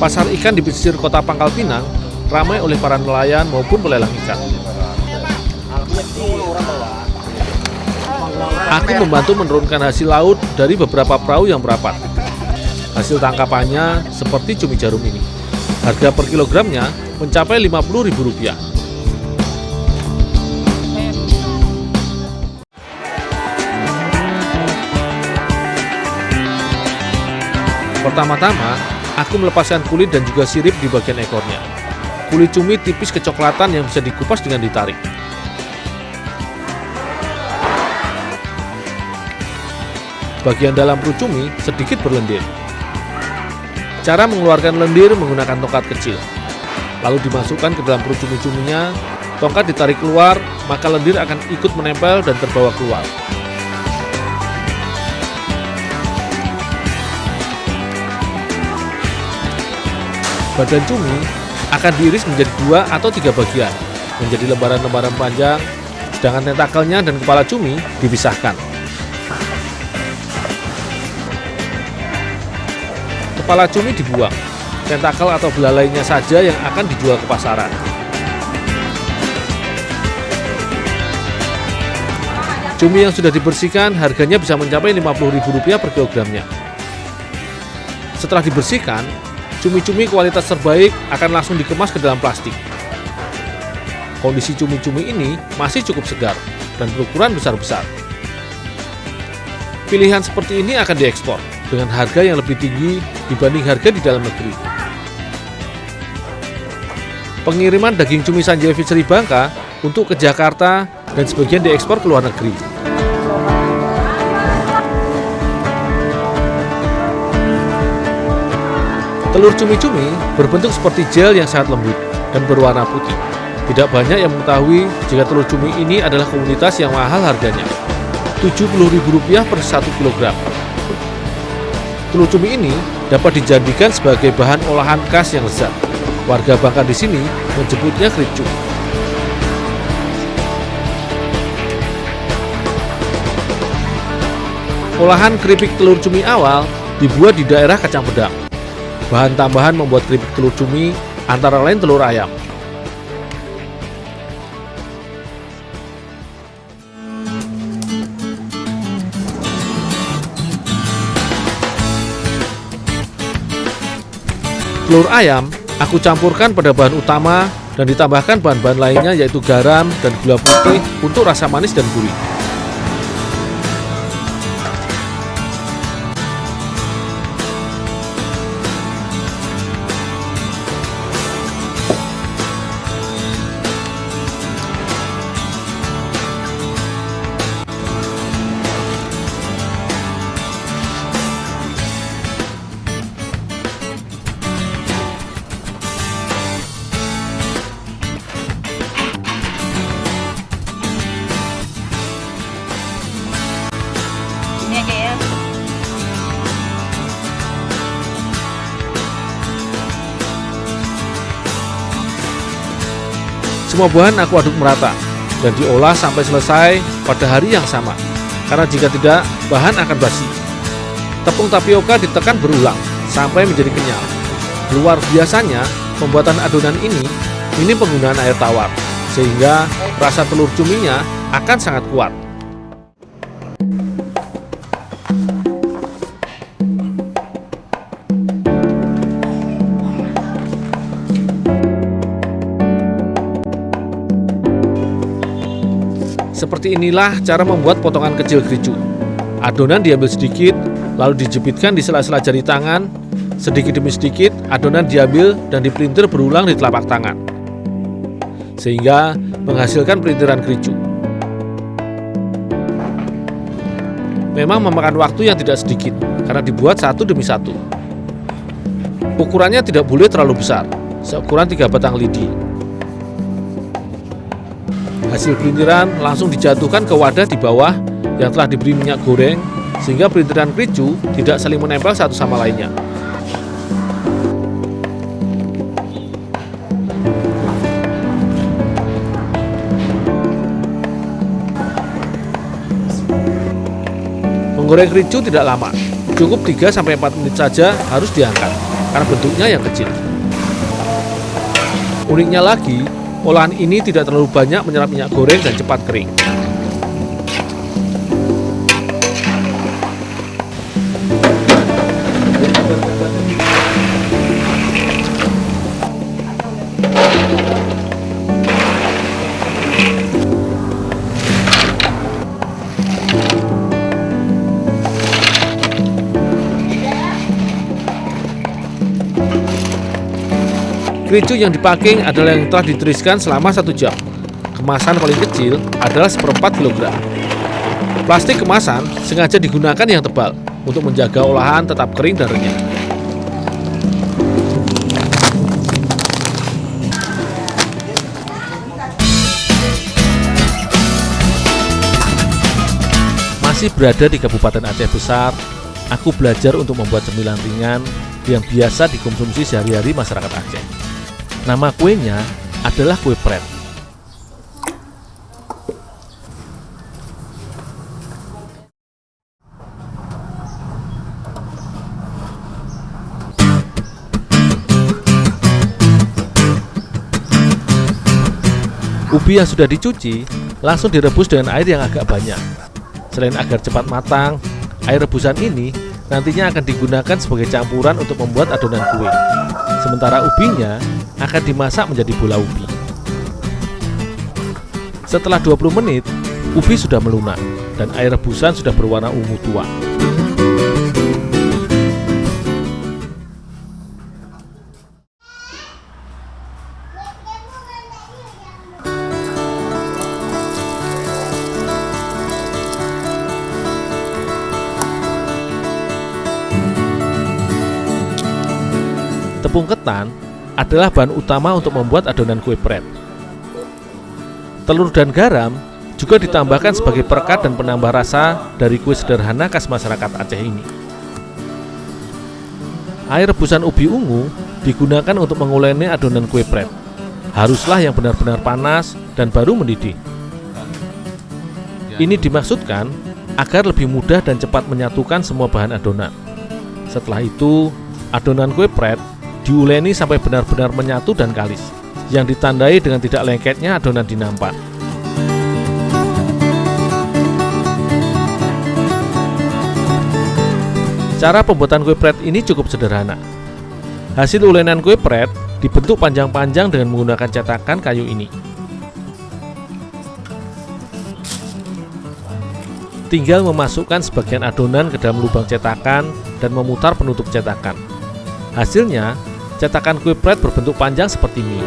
Pasar ikan di pesisir kota Pangkal Pinang ramai oleh para nelayan maupun pelelang ikan. Aku membantu menurunkan hasil laut dari beberapa perahu yang merapat. Hasil tangkapannya seperti cumi jarum ini. Harga per kilogramnya mencapai Rp50.000. Pertama-tama, aku melepaskan kulit dan juga sirip di bagian ekornya. Kulit cumi tipis kecoklatan yang bisa dikupas dengan ditarik. Bagian dalam perut cumi sedikit berlendir. Cara mengeluarkan lendir menggunakan tongkat kecil. Lalu dimasukkan ke dalam perut cumi-cuminya, tongkat ditarik keluar, maka lendir akan ikut menempel dan terbawa keluar. Badan cumi akan diiris menjadi 2 atau 3 bagian, menjadi lembaran-lembaran panjang, sedangkan tentakelnya dan kepala cumi dipisahkan. Kepala cumi dibuang, tentakel atau belalainya saja yang akan dijual ke pasaran. Cumi yang sudah dibersihkan harganya bisa mencapai Rp50.000 per kilogramnya. Setelah dibersihkan, cumi-cumi kualitas terbaik akan langsung dikemas ke dalam plastik. Kondisi cumi-cumi ini masih cukup segar dan berukuran besar-besar. Pilihan seperti ini akan diekspor dengan harga yang lebih tinggi dibanding harga di dalam negeri. Pengiriman daging cumi Sanjaya Fishery Bangka untuk ke Jakarta dan sebagian diekspor ke luar negeri. Telur cumi-cumi berbentuk seperti gel yang sangat lembut dan berwarna putih. Tidak banyak yang mengetahui jika telur cumi ini adalah komoditas yang mahal harganya. Rp70.000 per 1 kilogram. Telur cumi ini dapat dijadikan sebagai bahan olahan khas yang lezat. Warga Bangka di sini menyebutnya kricu. Olahan keripik telur cumi awal dibuat di daerah Kacang Pedang. Bahan tambahan membuat keripik telur cumi antara lain telur ayam. Telur ayam aku campurkan pada bahan utama dan ditambahkan bahan-bahan lainnya yaitu garam dan gula putih untuk rasa manis dan gurih. Ini ya. Semua bahan aku aduk merata dan diolah sampai selesai pada hari yang sama. Karena jika tidak, bahan akan basi. Tepung tapioka ditekan berulang sampai menjadi kenyal. Luar biasanya, pembuatan adonan ini minim penggunaan air tawar, sehingga rasa telur cuminya akan sangat kuat. Seperti inilah cara membuat potongan kecil kricu. Adonan diambil sedikit, lalu dijepitkan di sela-sela jari tangan. Sedikit demi sedikit, adonan diambil dan dipelintir berulang di telapak tangan, sehingga menghasilkan pelintiran kricu. Memang memakan waktu yang tidak sedikit, karena dibuat satu demi satu. Ukurannya tidak boleh terlalu besar, seukuran 3 batang lidi. Hasil pelintiran langsung dijatuhkan ke wadah di bawah yang telah diberi minyak goreng, sehingga pelintiran kricu tidak saling menempel satu sama lainnya. Menggoreng kricu tidak lama, cukup 3-4 menit saja harus diangkat. karena bentuknya yang kecil. Uniknya lagi, olahan ini tidak terlalu banyak menyerap minyak goreng dan cepat kering. Kericu yang dipacking adalah yang telah ditiriskan selama 1 jam. Kemasan paling kecil adalah 1/4 kilogram. Plastik kemasan sengaja digunakan yang tebal untuk menjaga olahan tetap kering dan renyah. Masih berada di Kabupaten Aceh Besar, aku belajar untuk membuat cemilan ringan yang biasa dikonsumsi sehari-hari masyarakat Aceh. Nama kuenya adalah kue pret. Ubi yang sudah dicuci langsung direbus dengan air yang agak banyak. Selain agar cepat matang, air rebusan ini nantinya akan digunakan sebagai campuran untuk membuat adonan kue. Sementara ubinya akan dimasak menjadi bola ubi. Setelah 20 menit, ubi sudah melunak dan air rebusan sudah berwarna ungu tua. Tepung ketan adalah bahan utama untuk membuat adonan kue pret. Telur dan garam juga ditambahkan sebagai perekat dan penambah rasa dari kue sederhana khas masyarakat Aceh ini. Air rebusan ubi ungu digunakan untuk menguleni adonan kue pret. Haruslah yang benar-benar panas dan baru mendidih. Ini dimaksudkan agar lebih mudah dan cepat menyatukan semua bahan adonan. Setelah itu, adonan kue pret diuleni sampai benar-benar menyatu dan kalis, yang ditandai dengan tidak lengketnya adonan di nampan. Cara pembuatan kue pret ini cukup sederhana. Hasil ulenan kue pret dibentuk panjang-panjang dengan menggunakan cetakan kayu ini. Tinggal memasukkan sebagian adonan ke dalam lubang cetakan dan memutar penutup cetakan. Hasilnya, cetakan kue pret berbentuk panjang seperti mie.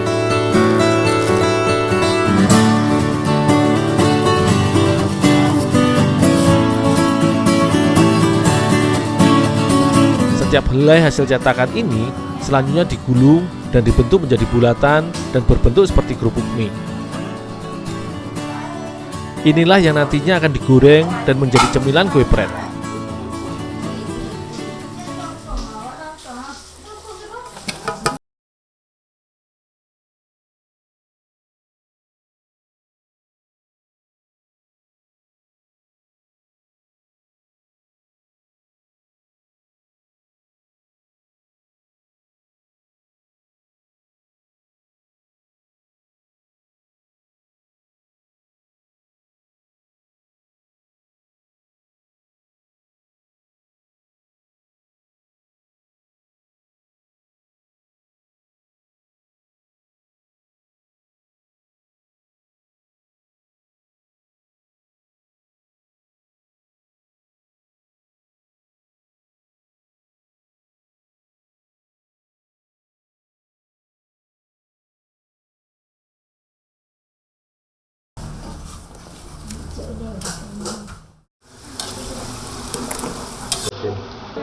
Setiap helai hasil cetakan ini selanjutnya digulung dan dibentuk menjadi bulatan dan berbentuk seperti kerupuk mie. Inilah yang nantinya akan digoreng dan menjadi cemilan kue pret.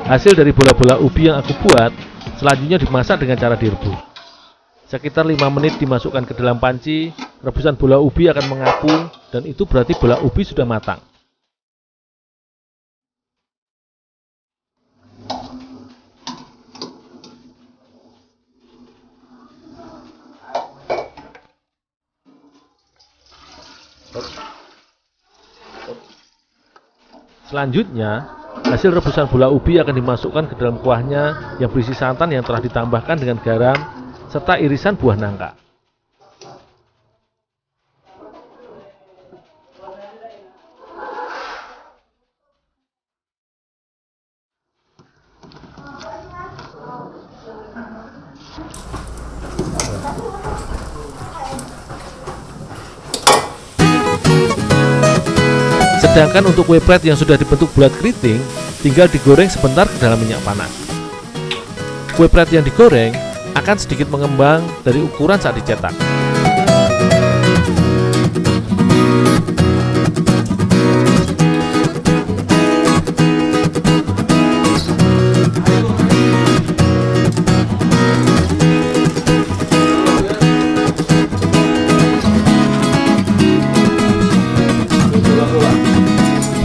Hasil dari bola-bola ubi yang aku buat selanjutnya dimasak dengan cara direbus. Sekitar 5 menit dimasukkan ke dalam panci, rebusan bola ubi akan mengapung dan itu berarti bola ubi sudah matang. Selanjutnya, Hasil rebusan bola ubi akan dimasukkan ke dalam kuahnya yang berisi santan yang telah ditambahkan dengan garam serta irisan buah nangka. Sedangkan untuk kue pret yang sudah dibentuk bulat keriting, tinggal digoreng sebentar ke dalam minyak panas. Kue pret yang digoreng akan sedikit mengembang dari ukuran saat dicetak.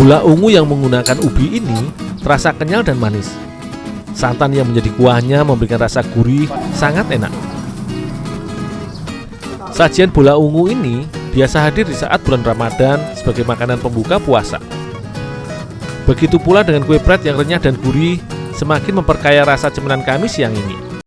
Bola ungu yang menggunakan ubi ini terasa kenyal dan manis. Santan yang menjadi kuahnya memberikan rasa gurih, sangat enak. Sajian bola ungu ini biasa hadir di saat bulan Ramadan sebagai makanan pembuka puasa. Begitu pula dengan kue pret yang renyah dan gurih, semakin memperkaya rasa cemilan kami siang ini.